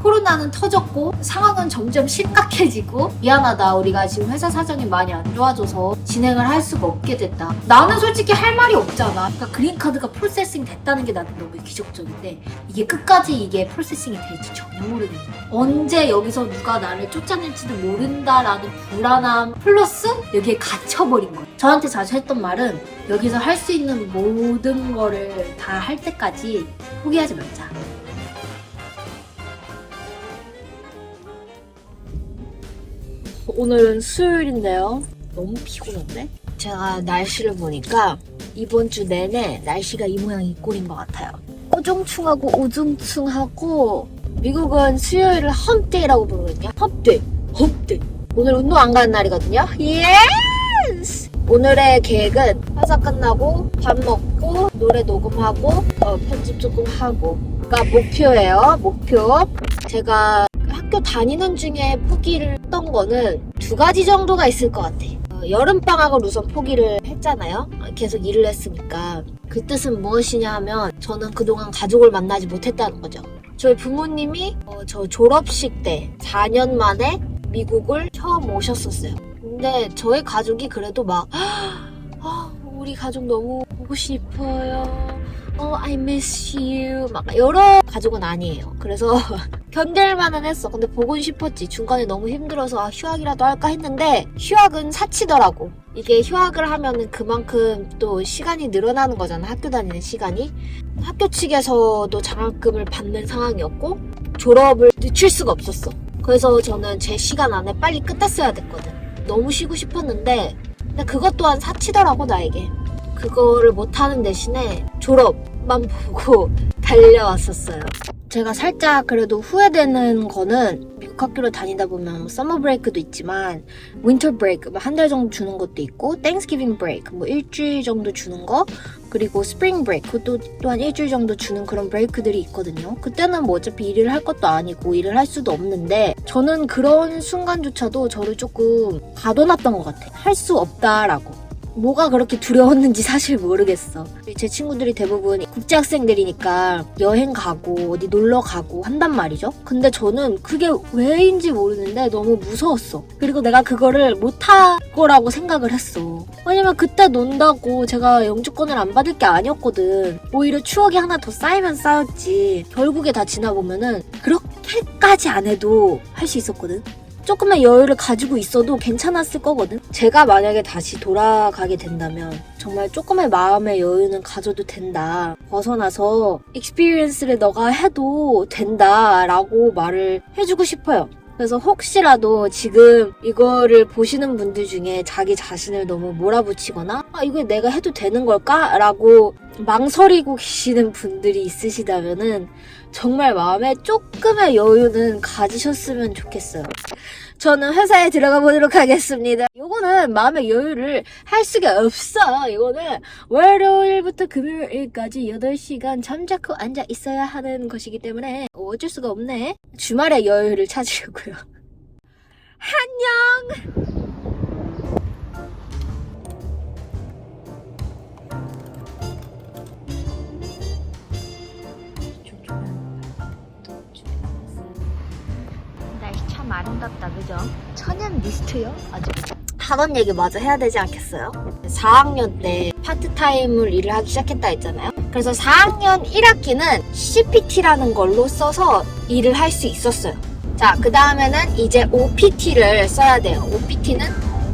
코로나는 터졌고 상황은 점점 심각해지고 미안하다. 우리가 지금 회사 사정이 많이 안 좋아져서 진행을 할 수가 없게 됐다. 나는 솔직히 할 말이 없잖아. 그러니까 그린카드가 프로세싱 됐다는 게 나는 너무 기적적인데 이게 끝까지 이게 프로세싱이 될지 전혀 모르겠네. 언제 여기서 누가 나를 쫓아낼지도 모른다라는 불안함 플러스 여기에 갇혀버린 거예요. 저한테 자주 했던 말은 여기서 할 수 있는 모든 거를 다 할 때까지 포기하지 말자. 오늘은 수요일인데요. 너무 피곤한데? 제가 날씨를 보니까 이번 주 내내 날씨가 이 모양 이 꼴인 것 같아요. 우중충하고 우중충하고 미국은 수요일을 험데이라고 부르거든요. 험데이, 험데이. 오늘 운동 안 가는 날이거든요. 예스! 오늘의 계획은 회사 끝나고 밥 먹고 노래 녹음하고 편집 조금 하고 가 목표예요. 목표. 제가 학교 다니는 중에 포기를 했던 거는 2가지 정도가 있을 것 같아. 여름방학을 우선 포기를 했잖아요. 계속 일을 했으니까. 그 뜻은 무엇이냐 하면 저는 그동안 가족을 만나지 못했다는 거죠. 저희 부모님이 저 졸업식 때 4년 만에 미국을 처음 오셨었어요. 근데 저희 가족이 그래도 막 우리 가족 너무 보고 싶어요. I miss you. 막 여러 가족은 아니에요. 그래서 견딜만은 했어. 근데 보곤 싶었지. 중간에 너무 힘들어서 휴학이라도 할까 했는데 휴학은 사치더라고. 이게 휴학을 하면은 그만큼 또 시간이 늘어나는 거잖아. 학교 다니는 시간이. 학교 측에서도 장학금을 받는 상황이었고 졸업을 늦출 수가 없었어. 그래서 저는 제 시간 안에 빨리 끝냈어야 됐거든. 너무 쉬고 싶었는데 근데 그것 또한 사치더라고 나에게. 그거를 못하는 대신에 졸업만 보고 달려왔었어요. 제가 살짝 그래도 후회되는 거는 미국 학교를 다니다 보면 서머 브레이크도 있지만 윈터 브레이크 한 달 정도 주는 것도 있고 땡스기빙 브레이크 일주일 정도 주는 거 그리고 스프링 브레이크 그것도 또한 일주일 정도 주는 그런 브레이크들이 있거든요. 그때는 어차피 일을 할 것도 아니고 일을 할 수도 없는데 저는 그런 순간조차도 저를 조금 가둬놨던 것 같아. 할 수 없다라고. 뭐가 그렇게 두려웠는지 사실 모르겠어. 제 친구들이 대부분 국제학생들이니까 여행 가고 어디 놀러 가고 한단 말이죠. 근데 저는 그게 왜인지 모르는데 너무 무서웠어. 그리고 내가 그거를 못할 거라고 생각을 했어. 왜냐면 그때 논다고 제가 영주권을 안 받을 게 아니었거든. 오히려 추억이 하나 더 쌓이면 쌓였지. 결국에 다 지나보면은 그렇게까지 안 해도 할 수 있었거든. 조금의 여유를 가지고 있어도 괜찮았을 거거든. 제가 만약에 다시 돌아가게 된다면 정말 조금의 마음의 여유는 가져도 된다. 벗어나서 익스피리언스를 너가 해도 된다 라고 말을 해주고 싶어요. 그래서 혹시라도 지금 이거를 보시는 분들 중에 자기 자신을 너무 몰아붙이거나 이거 내가 해도 되는 걸까? 라고 망설이고 계시는 분들이 있으시다면은 정말 마음에 조금의 여유는 가지셨으면 좋겠어요. 저는 회사에 들어가 보도록 하겠습니다. 요거는 마음의 여유를 할 수가 없어. 이거는 월요일부터 금요일까지 8시간 잠자코 앉아 있어야 하는 것이기 때문에 어쩔 수가 없네. 주말에 여유를 찾으려고요. 안녕! 날씨 참 아름답다, 그죠? 천연 미스트요? 아주. 학원 얘기 마저 해야 되지 않겠어요? 4학년 때 파트타임을 일을 하기 시작했다 했잖아요. 그래서 4학년 1학기는 CPT라는 걸로 써서 일을 할 수 있었어요. 자, 그 다음에는 이제 OPT를 써야 돼요. OPT는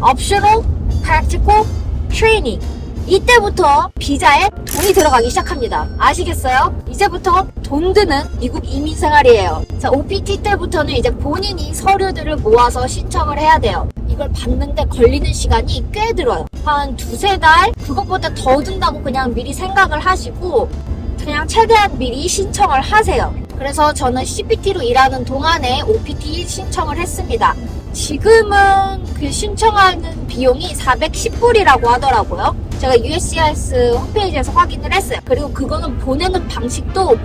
Optional Practical Training. 이때부터 비자에 돈이 들어가기 시작합니다. 아시겠어요? 이제부터 돈 드는 미국 이민 생활이에요. 자, OPT 때부터는 이제 본인이 서류들을 모아서 신청을 해야 돼요. 이걸 받는데 걸리는 시간이 꽤 들어요. 한 2-3달? 그것보다 더 든다고 그냥 미리 생각을 하시고 그냥 최대한 미리 신청을 하세요. 그래서 저는 CPT로 일하는 동안에 OPT 신청을 했습니다. 지금은 그 신청하는 비용이 410불이라고 하더라고요. 제가 USCIS 홈페이지에서 확인을 했어요. 그리고 그거는 보내는 방식도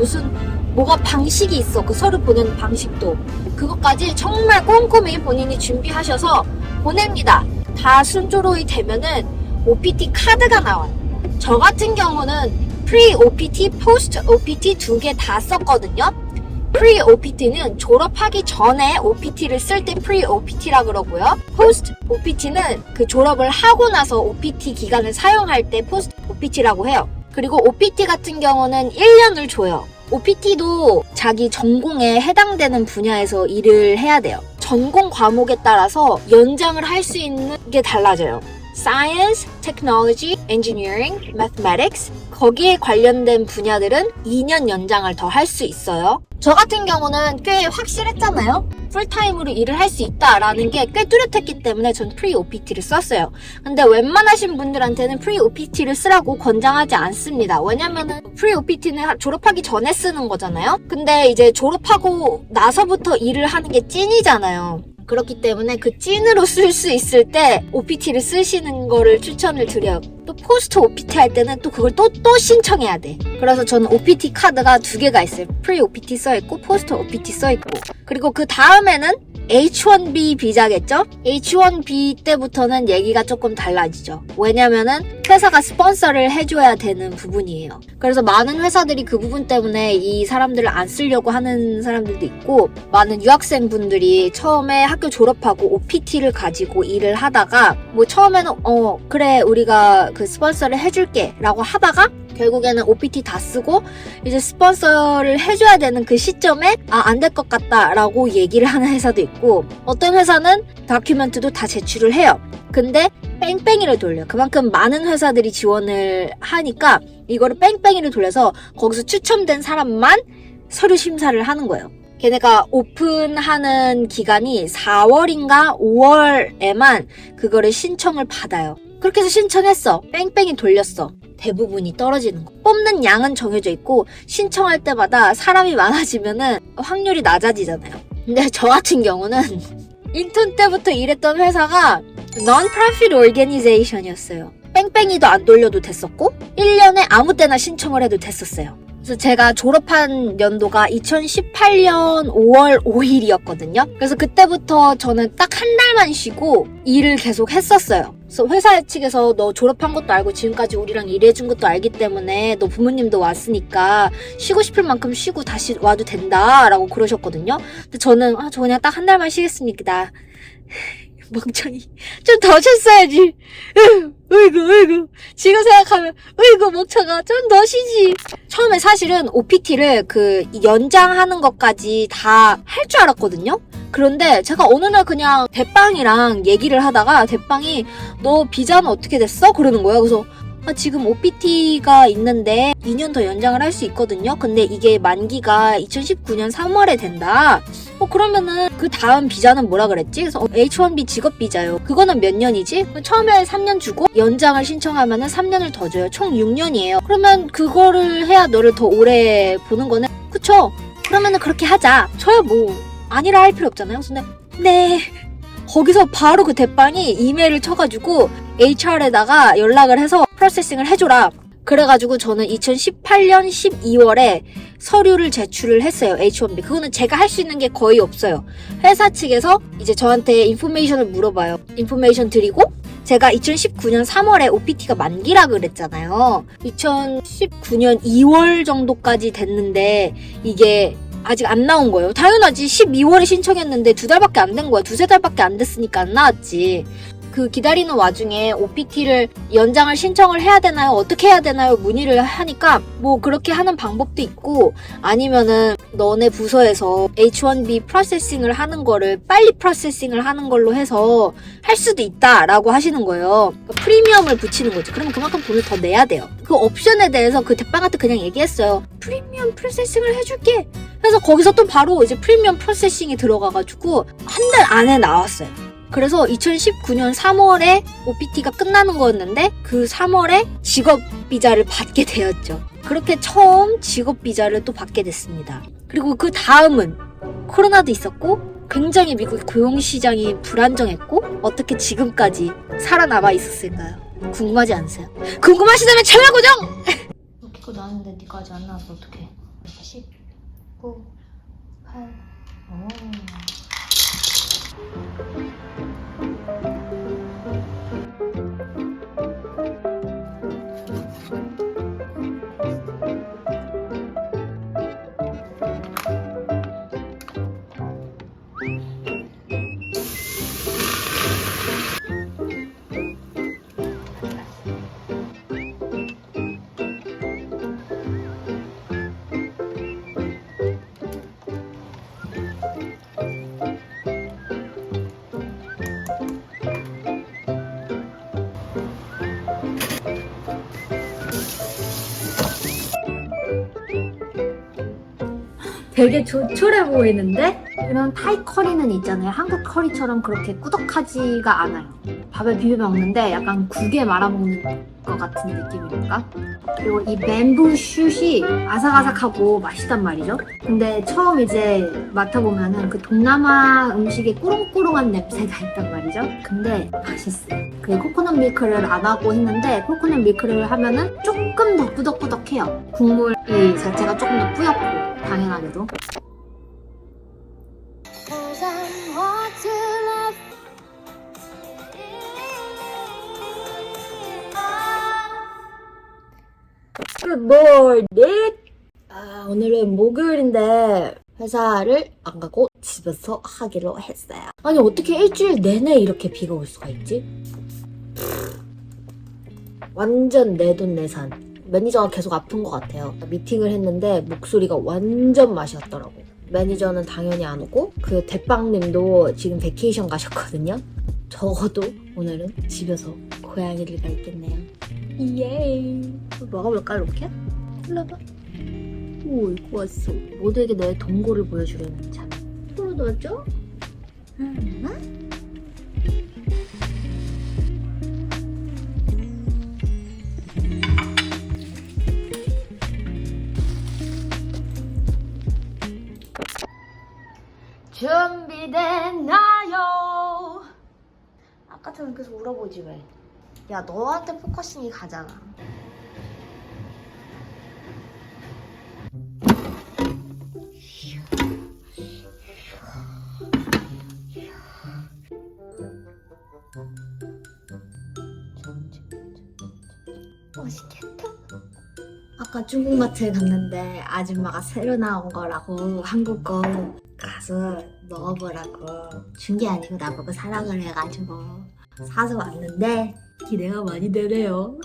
뭐가 방식이 있어. 그 서류 보내는 방식도. 그것까지 정말 꼼꼼히 본인이 준비하셔서 보냅니다. 다 순조로이 되면은 OPT 카드가 나와요. 저 같은 경우는 Pre-OPT, Post-OPT 2개 다 썼거든요. Pre-OPT는 졸업하기 전에 OPT를 쓸 때 Pre-OPT라 그러고요. Post-OPT는 그 졸업을 하고 나서 OPT 기간을 사용할 때 Post-OPT라고 해요. 그리고 OPT 같은 경우는 1년을 줘요. OPT도 자기 전공에 해당되는 분야에서 일을 해야 돼요. 전공 과목에 따라서 연장을 할 수 있는 게 달라져요. Science, Technology, Engineering, Mathematics 거기에 관련된 분야들은 2년 연장을 더 할 수 있어요. 저 같은 경우는 꽤 확실했잖아요. 풀타임으로 일을 할 수 있다라는 게 꽤 뚜렷했기 때문에 전 Pre-OPT를 썼어요. 근데 웬만하신 분들한테는 Pre-OPT를 쓰라고 권장하지 않습니다. 왜냐면은 Pre-OPT는 졸업하기 전에 쓰는 거잖아요. 근데 이제 졸업하고 나서부터 일을 하는 게 찐이잖아요. 그렇기 때문에 그 찐으로 쓸 수 있을 때 OPT를 쓰시는 거를 추천을 드려요. 또 포스트 OPT 할 때는 또 그걸 또 신청해야 돼. 그래서 저는 OPT 카드가 2개가 있어요. 프리 OPT 써있고 포스트 OPT 써있고. 그리고 그 다음에는 H1B 비자겠죠? H1B 때부터는 얘기가 조금 달라지죠. 왜냐면은 회사가 스폰서를 해줘야 되는 부분이에요. 그래서 많은 회사들이 그 부분 때문에 이 사람들을 안 쓰려고 하는 사람들도 있고, 많은 유학생분들이 처음에 학교 졸업하고 OPT를 가지고 일을 하다가 뭐 처음에는 그래 우리가 그 스폰서를 해줄게 라고 하다가 결국에는 OPT 다 쓰고 이제 스폰서를 해줘야 되는 그 시점에 안 될 것 같다 라고 얘기를 하는 회사도 있고, 어떤 회사는 다큐멘트도 다 제출을 해요. 근데 뺑뺑이를 돌려. 그만큼 많은 회사들이 지원을 하니까 이거를 뺑뺑이를 돌려서 거기서 추첨된 사람만 서류 심사를 하는 거예요. 걔네가 오픈하는 기간이 4월인가 5월에만 그거를 신청을 받아요. 그렇게 해서 신청했어. 뺑뺑이 돌렸어. 대부분이 떨어지는 거. 뽑는 양은 정해져 있고 신청할 때마다 사람이 많아지면은 확률이 낮아지잖아요. 근데 저 같은 경우는 인턴 때부터 일했던 회사가 Non-Profit Organization이었어요. 뺑뺑이도 안 돌려도 됐었고 1년에 아무 때나 신청을 해도 됐었어요. 그래서 제가 졸업한 연도가 2018년 5월 5일이었거든요. 그래서 그때부터 저는 딱 한 달만 쉬고 일을 계속 했었어요. 그래서 회사 측에서 너 졸업한 것도 알고 지금까지 우리랑 일해준 것도 알기 때문에 너 부모님도 왔으니까 쉬고 싶을 만큼 쉬고 다시 와도 된다 라고 그러셨거든요. 근데 저는 저 그냥 딱 한 달만 쉬겠습니다. 멍청이 좀 더 쉬었어야지. 으이구 지금 생각하면 으이구 멍청아 좀 더 쉬지. 처음에 사실은 OPT를 그 연장하는 것까지 다 할 줄 알았거든요. 그런데 제가 어느 날 그냥 대빵이랑 얘기를 하다가 대빵이 너 비자는 어떻게 됐어? 그러는 거예요. 그래서 지금 OPT가 있는데 2년 더 연장을 할 수 있거든요. 근데 이게 만기가 2019년 3월에 된다. 그러면은 그 다음 비자는 뭐라 그랬지? 그래서 H1B 직업 비자요. 그거는 몇 년이지? 처음에 3년 주고 연장을 신청하면은 3년을 더 줘요. 총 6년이에요. 그러면 그거를 해야 너를 더 오래 보는 거네. 그쵸? 그러면은 그렇게 하자. 저야 뭐 아니라 할 필요 없잖아요. 근데 네. 거기서 바로 그 대빵이 이메일을 쳐가지고 HR에다가 연락을 해서 프로세싱을 해줘라. 그래가지고 저는 2018년 12월에 서류를 제출을 했어요. H1B. 그거는 제가 할 수 있는 게 거의 없어요. 회사 측에서 이제 저한테 인포메이션을 물어봐요. 인포메이션 드리고 제가 2019년 3월에 OPT가 만기라 그랬잖아요. 2019년 2월 정도까지 됐는데 이게 아직 안 나온 거예요. 당연하지. 12월에 신청했는데 2달밖에 안 된 거야. 2-3달밖에 안 됐으니까 안 나왔지. 그 기다리는 와중에 OPT를 연장을 신청을 해야 되나요? 어떻게 해야 되나요? 문의를 하니까 뭐 그렇게 하는 방법도 있고 아니면은 너네 부서에서 H1B 프로세싱을 하는 거를 빨리 프로세싱을 하는 걸로 해서 할 수도 있다라고 하시는 거예요. 그러니까 프리미엄을 붙이는 거지. 그러면 그만큼 돈을 더 내야 돼요. 그 옵션에 대해서 그 대빵한테 그냥 얘기했어요. 프리미엄 프로세싱을 해줄게. 그래서 거기서 또 바로 이제 프리미엄 프로세싱이 들어가가지고 한 달 안에 나왔어요. 그래서 2019년 3월에 OPT가 끝나는 거였는데 그 3월에 직업 비자를 받게 되었죠. 그렇게 처음 직업 비자를 또 받게 됐습니다. 그리고 그 다음은 코로나도 있었고 굉장히 미국 고용시장이 불안정했고 어떻게 지금까지 살아남아 있었을까요? 궁금하지 않으세요? 궁금하시다면 채널 고정! 이거 나왔는데 니가 아직 안 나와서 어떡해. 10, 9, 8, 오. 되게 조촐해 보이는데? 이런 타이 커리는 있잖아요. 한국 커리처럼 그렇게 꾸덕하지가 않아요. 밥에 비벼 먹는데 약간 국에 말아 먹는 것 같은 느낌이랄까? 그리고 이 뱀부 슛이 아삭아삭하고 맛있단 말이죠. 근데 처음 이제 맡아보면은 그 동남아 음식의 꾸렁꾸렁한 냄새가 있단 말이죠. 근데 맛있어요. 그 코코넛 밀크를 안 하고 했는데 코코넛 밀크를 하면은 조금 더 꾸덕꾸덕해요. 국물이 자체가 조금 더 뿌옇고 당연하게도. Good morning. 오늘은 목요일인데 회사를 안 가고 집에서 하기로 했어요. 아니 어떻게 일주일 내내 이렇게 비가 올 수가 있지? 완전 내돈내산. 매니저가 계속 아픈 것 같아요. 미팅을 했는데 목소리가 완전 맛이 없더라고. 매니저는 당연히 안 오고 그 대빵님도 지금 베케이션 가셨거든요. 적어도 오늘은 집에서 고양이를 있겠네요. 예. 먹어볼까 이렇게? 일로와봐. 오 이거 왔어. 모두에게 너의 동고를 보여주려는 참. 손으로 넣어줘? 준비됐나요? 아까처럼 계속 울어보지 왜? 야 너한테 포커싱이 가잖아. 맛있겠다. 아까 중국마트에 갔는데 아줌마가 새로 나온 거라고 한국 거 가서 먹어보라고 준 게 아니고 나보고 사라고 해가지고 사서 왔는데 기대가 많이 되네요.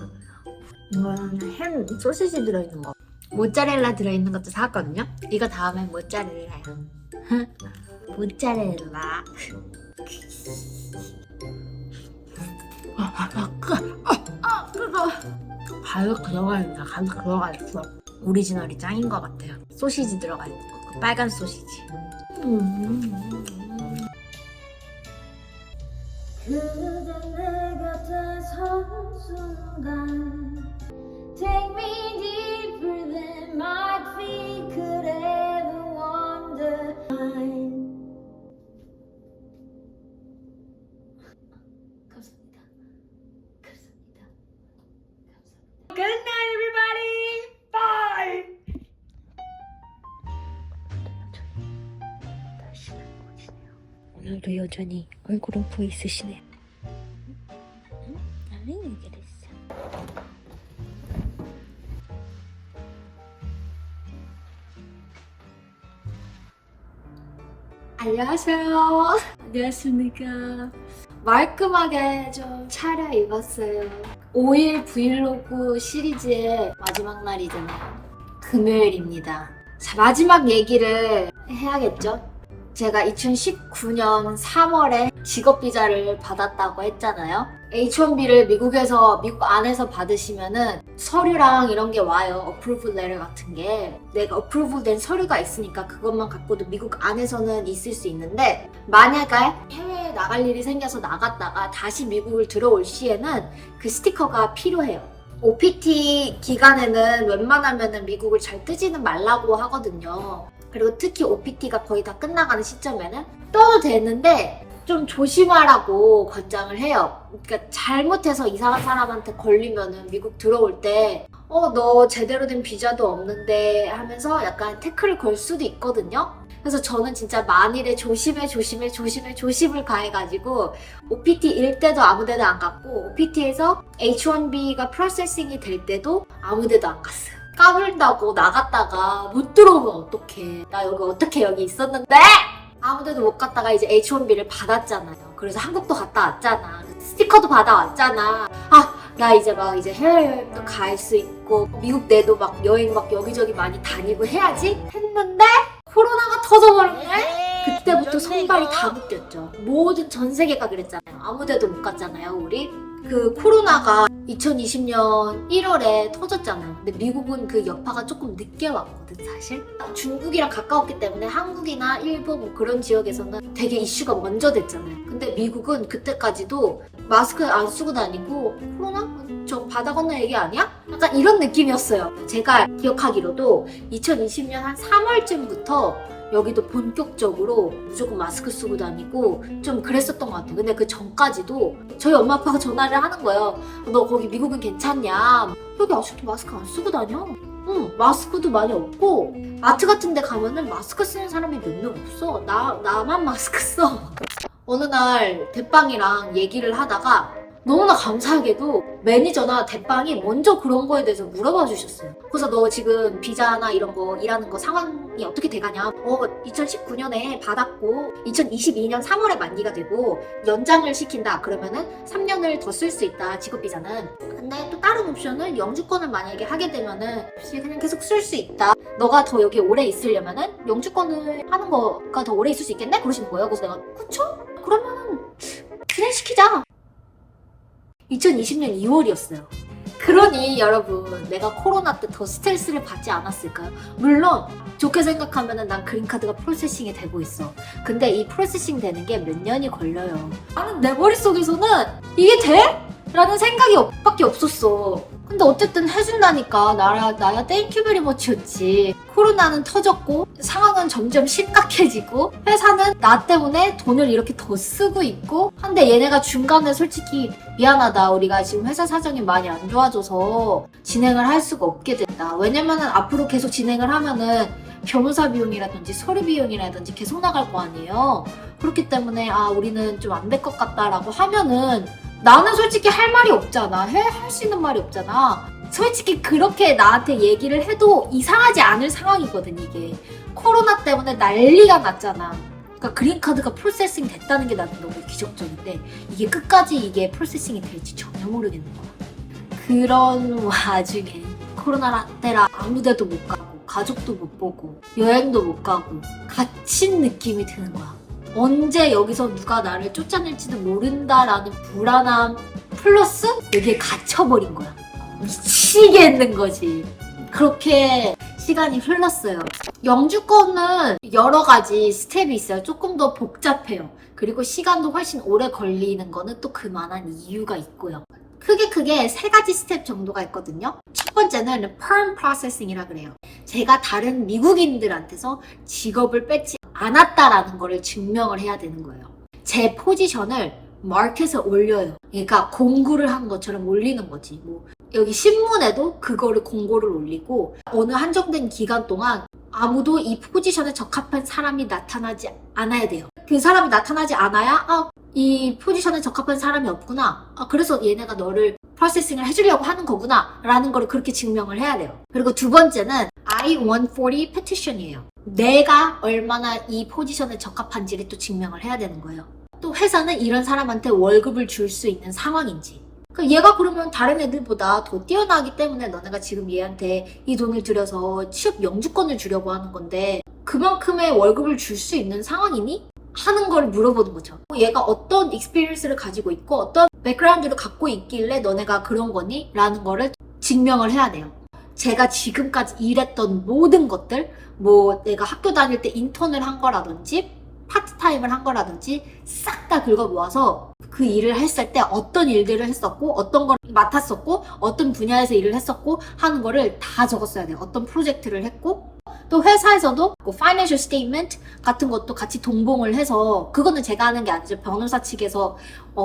이거는 햄 소시지 들어있는 거, 모짜렐라 들어있는 것도 사왔거든요. 이거 다음에 모짜렐라야. 모짜렐라. 그거 가득 들어가 있다. 가득 들어가 있어. 오리지널이 짱인 것 같아요. 소시지 들어가 있는 거, 그 빨간 소시지. 그대 내 곁에 선 순간 Take me deeper than my feet could ever wander. 감사합니다. 감사합니다. 감사합니다. Good night, everybody. Bye. 오늘도 여전히 얼굴은 부어 있으시네요. 나는 이게 됐어. 안녕하세요. 안녕하십니까. 말끔하게 좀 차려입었어요. 5일 브이로그 시리즈의 마지막 날이잖아요. 금요일입니다. 자, 마지막 얘기를 해야겠죠? 제가 2019년 3월에 직업비자를 받았다고 했잖아요. H1B를 미국 안에서 받으시면은 서류랑 이런 게 와요. 어프로블 레터 같은 게. 내가 어프로블 된 서류가 있으니까 그것만 갖고도 미국 안에서는 있을 수 있는데, 만약에 해외에 나갈 일이 생겨서 나갔다가 다시 미국을 들어올 시에는 그 스티커가 필요해요. OPT 기간에는 웬만하면은 미국을 잘 뜨지는 말라고 하거든요. 그리고 특히 OPT가 거의 다 끝나가는 시점에는 떠도 되는데 좀 조심하라고 권장을 해요. 그러니까 잘못해서 이상한 사람한테 걸리면은 미국 들어올 때 너 제대로 된 비자도 없는데 하면서 약간 태클을 걸 수도 있거든요. 그래서 저는 진짜 만일에 조심을 가해가지고 OPT 일 때도 아무 데도 안 갔고 OPT에서 H1B가 프로세싱이 될 때도 아무 데도 안 갔어요. 까불다고 나갔다가 못 들어오면 어떡해. 나 여기 있었는데 아무 데도 못 갔다가 이제 H1B를 받았잖아요. 그래서 한국도 갔다 왔잖아. 스티커도 받아왔잖아. 나 이제 해외여행도 갈 수 있고 미국 내도 막 여행 막 여기저기 많이 다니고 해야지 했는데 코로나가 터져버렸네? 그때부터 손발이 다 묶였죠. 모든 전 세계가 그랬잖아요. 아무 데도 못 갔잖아요, 우리. 그 코로나가 2020년 1월에 터졌잖아요. 근데 미국은 그 여파가 조금 늦게 왔거든, 사실. 중국이랑 가까웠기 때문에 한국이나 일본 뭐 그런 지역에서는 되게 이슈가 먼저 됐잖아요. 근데 미국은 그때까지도 마스크 안 쓰고 다니고 코로나? 저 바다 건너 얘기 아니야? 약간 이런 느낌이었어요. 제가 기억하기로도 2020년 한 3월쯤부터 여기도 본격적으로 무조건 마스크 쓰고 다니고 좀 그랬었던 것 같아요. 근데 그 전까지도 저희 엄마 아빠가 전화를 하는 거예요. 너 거기 미국은 괜찮냐? 여기 아직도 마스크 안 쓰고 다녀? 응, 마스크도 많이 없고 마트 같은 데 가면은 마스크 쓰는 사람이 몇 명 없어. 나만 마스크 써. 어느 날 대빵이랑 얘기를 하다가 너무나 감사하게도 매니저나 대빵이 먼저 그런 거에 대해서 물어봐 주셨어요. 그래서 너 지금 비자나 이런 거 일하는 거 상황이 어떻게 돼가냐? 2019년에 받았고 2022년 3월에 만기가 되고 연장을 시킨다. 그러면은 3년을 더 쓸 수 있다. 직업 비자는. 근데 또 다른 옵션은 영주권을 만약에 하게 되면은 그냥 계속 쓸 수 있다. 너가 더 여기 오래 있으려면은 영주권을 하는 거가 더 오래 있을 수 있겠네? 그러시는 거예요. 그래서 내가 그쵸? 그러면은 진행시키자. 2020년 2월이었어요. 그러니 여러분, 내가 코로나 때 더 스트레스를 받지 않았을까요? 물론 좋게 생각하면은 난 그린카드가 프로세싱이 되고 있어. 근데 이 프로세싱 되는 게 몇 년이 걸려요. 나는 내 머릿속에서는 이게 돼? 라는 생각이 밖에 없었어. 근데 어쨌든 해준다니까 나야 땡큐 베리 머치였지. 코로나는 터졌고 상황은 점점 심각해지고 회사는 나 때문에 돈을 이렇게 더 쓰고 있고 한데 얘네가 중간에 솔직히 미안하다, 우리가 지금 회사 사정이 많이 안 좋아져서 진행을 할 수가 없게 됐다. 왜냐면은 앞으로 계속 진행을 하면은 변호사 비용이라든지 서류 비용이라든지 계속 나갈 거 아니에요. 그렇기 때문에 우리는 좀 안 될 것 같다라고 하면은 나는 솔직히 할 말이 없잖아. 할 수 있는 말이 없잖아. 솔직히 그렇게 나한테 얘기를 해도 이상하지 않을 상황이거든, 이게. 코로나 때문에 난리가 났잖아. 그러니까 그린카드가 프로세싱 됐다는 게 나는 너무 기적적인데 이게 끝까지 이게 프로세싱이 될지 전혀 모르겠는 거야. 그런 와중에 코로나 때라 아무 데도 못 가고 가족도 못 보고 여행도 못 가고 갇힌 느낌이 드는 거야. 언제 여기서 누가 나를 쫓아낼지도 모른다라는 불안함 플러스 여기에 갇혀버린 거야. 미치겠는 거지. 그렇게 시간이 흘렀어요. 영주권은 여러 가지 스텝이 있어요. 조금 더 복잡해요. 그리고 시간도 훨씬 오래 걸리는 거는 또 그만한 이유가 있고요. 크게 세 가지 스텝 정도가 있거든요. 첫 번째는 perm processing이라 그래요. 제가 다른 미국인들한테서 직업을 뺏지 않았다라는 거를 증명을 해야 되는 거예요. 제 포지션을 마켓에 올려요. 그러니까 공고를 한 것처럼 올리는 거지. 뭐 여기 신문에도 그거를 공고를 올리고 어느 한정된 기간 동안 아무도 이 포지션에 적합한 사람이 나타나지 않아야 돼요. 그 사람이 나타나지 않아야 이 포지션에 적합한 사람이 없구나. 그래서 얘네가 너를 프로세싱을 해주려고 하는 거구나 라는 걸 그렇게 증명을 해야 돼요. 그리고 두 번째는 I-140 petition이에요. 내가 얼마나 이 포지션에 적합한지를 또 증명을 해야 되는 거예요. 또 회사는 이런 사람한테 월급을 줄 수 있는 상황인지. 그러니까 얘가 그러면 다른 애들보다 더 뛰어나기 때문에 너네가 지금 얘한테 이 돈을 들여서 취업 영주권을 주려고 하는 건데 그만큼의 월급을 줄 수 있는 상황이니? 하는 걸 물어보는 거죠. 얘가 어떤 익스피리언스를 가지고 있고 어떤 백그라운드를 갖고 있길래 너네가 그런 거니? 라는 거를 증명을 해야 돼요. 제가 지금까지 일했던 모든 것들, 뭐 내가 학교 다닐 때 인턴을 한 거라든지 파트타임을 한 거라든지 싹 다 긁어 모아서 그 일을 했을 때 어떤 일들을 했었고 어떤 걸 맡았었고 어떤 분야에서 일을 했었고 하는 거를 다 적었어야 돼요. 어떤 프로젝트를 했고 또 회사에서도 뭐 financial statement 같은 것도 같이 동봉을 해서 그거는 제가 하는 게 아니죠. 변호사 측에서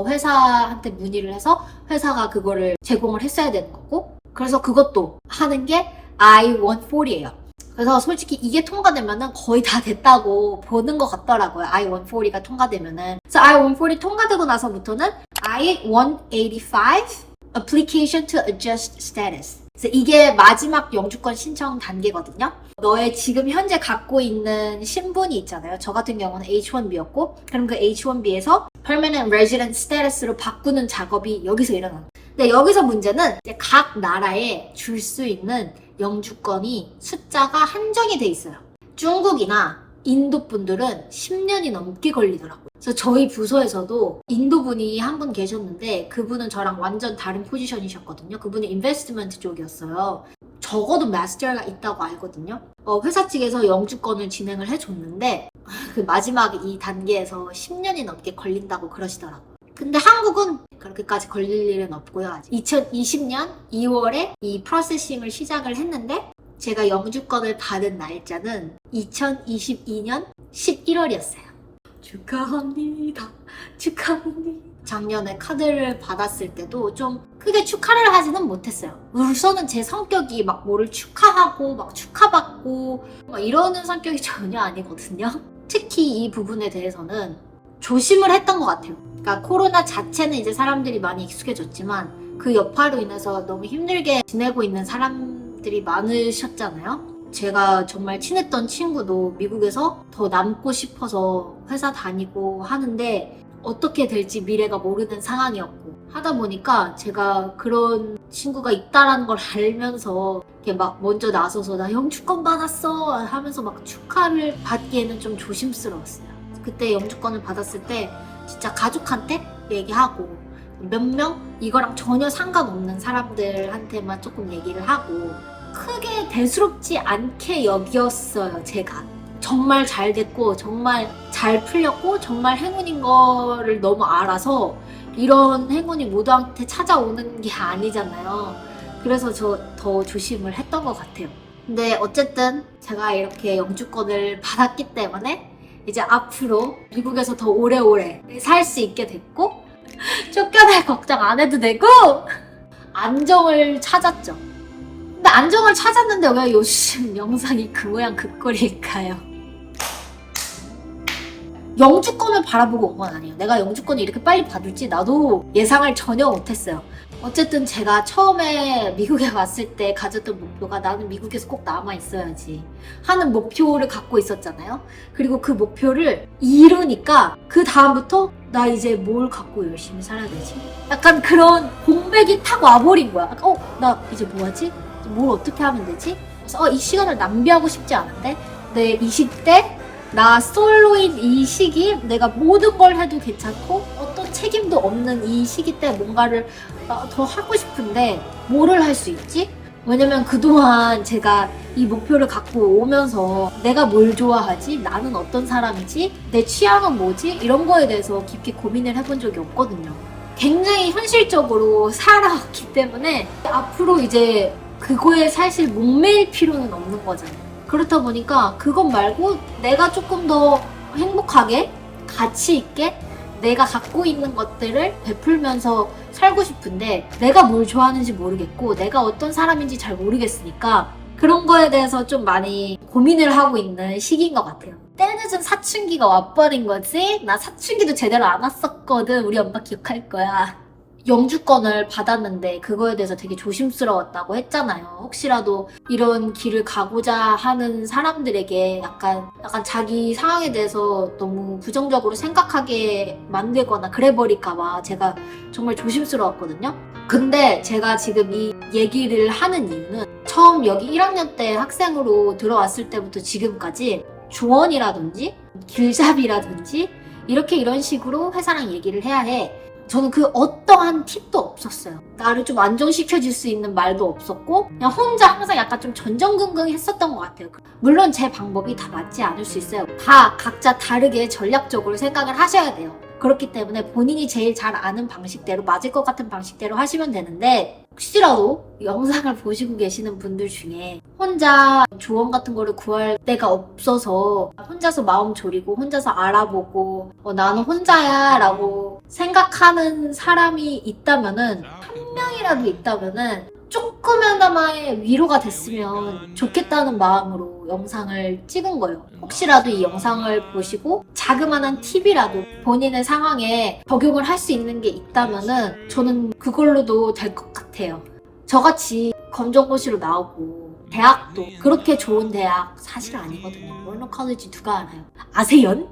회사한테 문의를 해서 회사가 그거를 제공을 했어야 되는 거고 그래서 그것도 하는 게 I-140예요. 그래서 솔직히 이게 통과되면은 거의 다 됐다고 보는 것 같더라고요. I-140가 통과되면은. 그래서 I-140 통과되고 나서부터는 I-185 Application to Adjust Status. 그래서 이게 마지막 영주권 신청 단계거든요. 너의 지금 현재 갖고 있는 신분이 있잖아요. 저 같은 경우는 H-1B였고 그럼 그 H-1B에서 Permanent Resident Status로 바꾸는 작업이 여기서 일어나요. 근데 여기서 문제는 이제 각 나라에 줄 수 있는 영주권이 숫자가 한정이 돼 있어요. 중국이나 인도 분들은 10년이 넘게 걸리더라고요. 그래서 저희 부서에서도 인도 분이 한 분 계셨는데 그분은 저랑 완전 다른 포지션이셨거든요. 그분은 인베스트먼트 쪽이었어요. 적어도 마스터가 있다고 알거든요. 회사 측에서 영주권을 진행을 해줬는데 그 마지막 이 단계에서 10년이 넘게 걸린다고 그러시더라고요. 근데 한국은 그렇게까지 걸릴 일은 없고요. 아직 2020년 2월에 이 프로세싱을 시작을 했는데 제가 영주권을 받은 날짜는 2022년 11월이었어요. 축하합니다. 축하합니다. 작년에 카드를 받았을 때도 좀 크게 축하를 하지는 못했어요. 우선은 제 성격이 막 뭐를 축하하고 막 축하받고 막 이러는 성격이 전혀 아니거든요. 특히 이 부분에 대해서는 조심을 했던 것 같아요. 그러니까 코로나 자체는 이제 사람들이 많이 익숙해졌지만 그 여파로 인해서 너무 힘들게 지내고 있는 사람들이 많으셨잖아요. 제가 정말 친했던 친구도 미국에서 더 남고 싶어서 회사 다니고 하는데 어떻게 될지 미래가 모르는 상황이었고 하다 보니까 제가 그런 친구가 있다라는 걸 알면서 이렇게 막 먼저 나서서 나 영주권 받았어 하면서 막 축하를 받기에는 좀 조심스러웠어요. 그때 영주권을 받았을 때 진짜 가족한테 얘기하고 몇 명 이거랑 전혀 상관없는 사람들한테만 조금 얘기를 하고 크게 대수롭지 않게 여겼어요. 제가 정말 잘 됐고 정말 잘 풀렸고 정말 행운인 거를 너무 알아서 이런 행운이 모두한테 찾아오는 게 아니잖아요. 그래서 저 더 조심을 했던 것 같아요. 근데 어쨌든 제가 이렇게 영주권을 받았기 때문에 이제 앞으로 미국에서 더 오래오래 살 수 있게 됐고 쫓겨날 걱정 안 해도 되고 안정을 찾았죠. 근데 안정을 찾았는데 왜 요즘 영상이 그 모양 그 꼴일까요? 영주권을 바라보고 온 건 아니에요. 내가 영주권을 이렇게 빨리 받을지 나도 예상을 전혀 못했어요. 어쨌든 제가 처음에 미국에 왔을 때 가졌던 목표가 나는 미국에서 꼭 남아있어야지 하는 목표를 갖고 있었잖아요. 그리고 그 목표를 이루니까 그 다음부터 나 이제 뭘 갖고 열심히 살아야 되지? 약간 그런 공백이 탁 와버린 거야. 나 이제 뭐 하지? 뭘 어떻게 하면 되지? 그래서 이 시간을 낭비하고 싶지 않은데 내 20대 나 솔로인 이 시기 내가 모든 걸 해도 괜찮고 어떤 책임도 없는 이 시기 때 뭔가를 더 하고 싶은데 뭐를 할 수 있지? 왜냐면 그동안 제가 이 목표를 갖고 오면서 내가 뭘 좋아하지? 나는 어떤 사람이지? 내 취향은 뭐지? 이런 거에 대해서 깊게 고민을 해본 적이 없거든요. 굉장히 현실적으로 살아왔기 때문에 앞으로 이제 그거에 사실 목매일 필요는 없는 거잖아요. 그렇다 보니까 그것 말고 내가 조금 더 행복하게 가치 있게 내가 갖고 있는 것들을 베풀면서 살고 싶은데 내가 뭘 좋아하는지 모르겠고 내가 어떤 사람인지 잘 모르겠으니까 그런 거에 대해서 좀 많이 고민을 하고 있는 시기인 것 같아요. 때늦은 사춘기가 와버린 거지? 나 사춘기도 제대로 안 왔었거든. 우리 엄마 기억할 거야. 영주권을 받았는데 그거에 대해서 되게 조심스러웠다고 했잖아요. 혹시라도 이런 길을 가고자 하는 사람들에게 약간 자기 상황에 대해서 너무 부정적으로 생각하게 만들거나 그래버릴까봐 제가 정말 조심스러웠거든요. 근데 제가 지금 이 얘기를 하는 이유는 처음 여기 1학년 때 학생으로 들어왔을 때부터 지금까지 조언이라든지 길잡이라든지 이런 식으로 회사랑 얘기를 해야 해. 저는 그 어떠한 팁도 없었어요. 나를 좀 안정시켜줄 수 있는 말도 없었고 그냥 혼자 항상 약간 좀 전전긍긍 했었던 것 같아요. 물론 제 방법이 다 맞지 않을 수 있어요. 다 각자 다르게 전략적으로 생각을 하셔야 돼요. 그렇기 때문에 본인이 제일 잘 아는 방식대로 맞을 것 같은 방식대로 하시면 되는데 혹시라도 영상을 보시고 계시는 분들 중에 혼자 조언 같은 거를 구할 데가 없어서 혼자서 마음 졸이고 혼자서 알아보고 나는 혼자야 라고 생각하는 사람이 있다면은 한 명이라도 있다면은 조금이나마의 위로가 됐으면 좋겠다는 마음으로 영상을 찍은 거예요. 혹시라도 이 영상을 보시고 자그마한 팁이라도 본인의 상황에 적용을 할 수 있는 게 있다면은 저는 그걸로도 될 것 같아요. 저같이 검정고시로 나오고 대학도 그렇게 좋은 대학 사실 아니거든요. 워너 컬리지 누가 알아요? 아세요?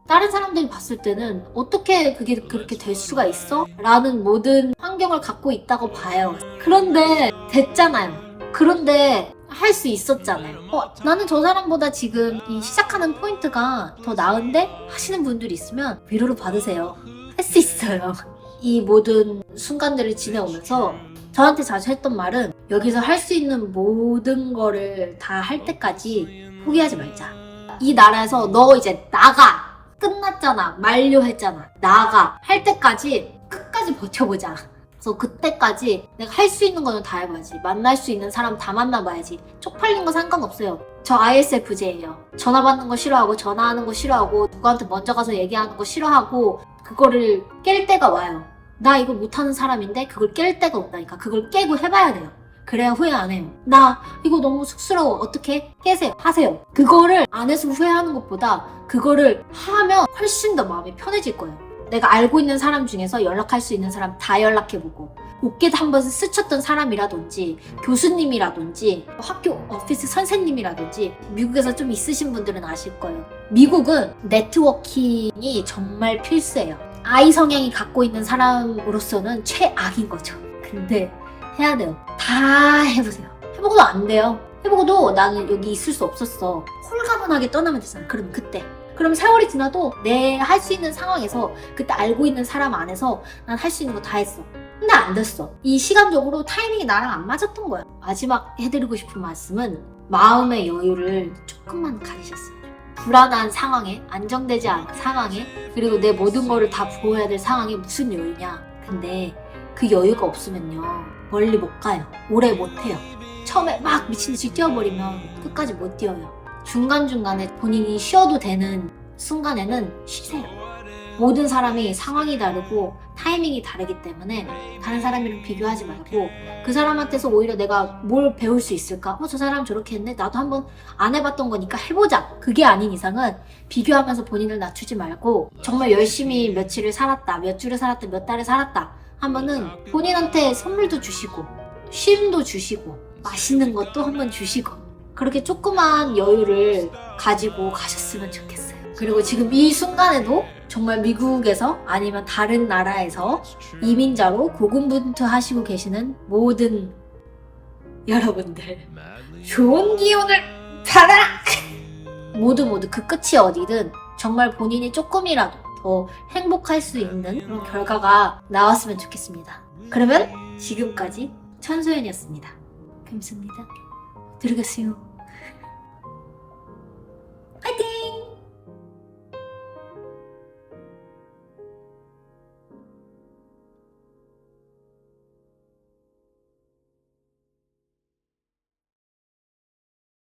다른 사람들이 봤을 때는 어떻게 그게 그렇게 될 수가 있어? 라는 모든 환경을 갖고 있다고 봐요. 그런데 됐잖아요. 그런데 할 수 있었잖아요. 나는 저 사람보다 지금 이 시작하는 포인트가 더 나은데? 하시는 분들이 있으면 위로를 받으세요. 할 수 있어요. 이 모든 순간들을 지내오면서 저한테 자주 했던 말은 여기서 할 수 있는 모든 거를 다 할 때까지 포기하지 말자. 이 나라에서 너 이제 나가! 끝났잖아. 만료했잖아. 나가. 할 때까지 끝까지 버텨보자. 그래서 그때까지 내가 할 수 있는 거는 다 해봐야지. 만날 수 있는 사람 다 만나봐야지. 쪽팔린 거 상관없어요. 저 ISFJ예요. 전화 받는 거 싫어하고 전화하는 거 싫어하고 누구한테 먼저 가서 얘기하는 거 싫어하고 그거를 깰 때가 와요. 나 이거 못하는 사람인데 그걸 깰 때가 온다니까. 그걸 깨고 해봐야 돼요. 그래야 후회 안 해요. 나 이거 너무 쑥스러워. 어떻게? 깨세요. 하세요. 그거를 안 해서 후회하는 것보다 그거를 하면 훨씬 더 마음이 편해질 거예요. 내가 알고 있는 사람 중에서 연락할 수 있는 사람 다 연락해보고 어깨 한번 스쳤던 사람이라든지 교수님이라든지 학교 오피스 선생님이라든지 미국에서 좀 있으신 분들은 아실 거예요. 미국은 네트워킹이 정말 필수예요. I 성향이 갖고 있는 사람으로서는 최악인 거죠. 근데 해야 돼요. 다 해보세요. 해보고도 안 돼요. 해보고도 나는 여기 있을 수 없었어. 홀가분하게 떠나면 되잖아. 그럼 그때. 그럼 세월이 지나도 내 할 수 있는 상황에서 그때 알고 있는 사람 안에서 난 할 수 있는 거 다 했어. 근데 안 됐어. 이 시간적으로 타이밍이 나랑 안 맞았던 거야. 마지막 해드리고 싶은 말씀은 마음의 여유를 조금만 가지셨어요. 불안한 상황에, 안정되지 않은 상황에, 그리고 내 모든 거를 다 부어야 될 상황에 무슨 여유냐. 근데 그 여유가 없으면요. 멀리 못 가요. 오래 못 해요. 처음에 막 미친듯이 뛰어버리면 끝까지 못 뛰어요. 중간중간에 본인이 쉬어도 되는 순간에는 쉬세요. 모든 사람이 상황이 다르고 타이밍이 다르기 때문에 다른 사람이랑 비교하지 말고 그 사람한테서 오히려 내가 뭘 배울 수 있을까? 저 사람 저렇게 했네? 나도 한번 안 해봤던 거니까 해보자. 그게 아닌 이상은 비교하면서 본인을 낮추지 말고 정말 열심히 며칠을 살았다, 몇 주를 살았다, 몇 달을 살았다 하면은 본인한테 선물도 주시고 쉼도 주시고 맛있는 것도 한번 주시고 그렇게 조그만 여유를 가지고 가셨으면 좋겠어요. 그리고 지금 이 순간에도 정말 미국에서 아니면 다른 나라에서 이민자로 고군분투하시고 계시는 모든 여러분들 좋은 기운을 받아라! 모두 그 끝이 어디든 정말 본인이 조금이라도 더 행복할 수 있는 그런 결과가 나왔으면 좋겠습니다. 그러면 지금까지 천소연이었습니다. 감사합니다. 들으겠어요.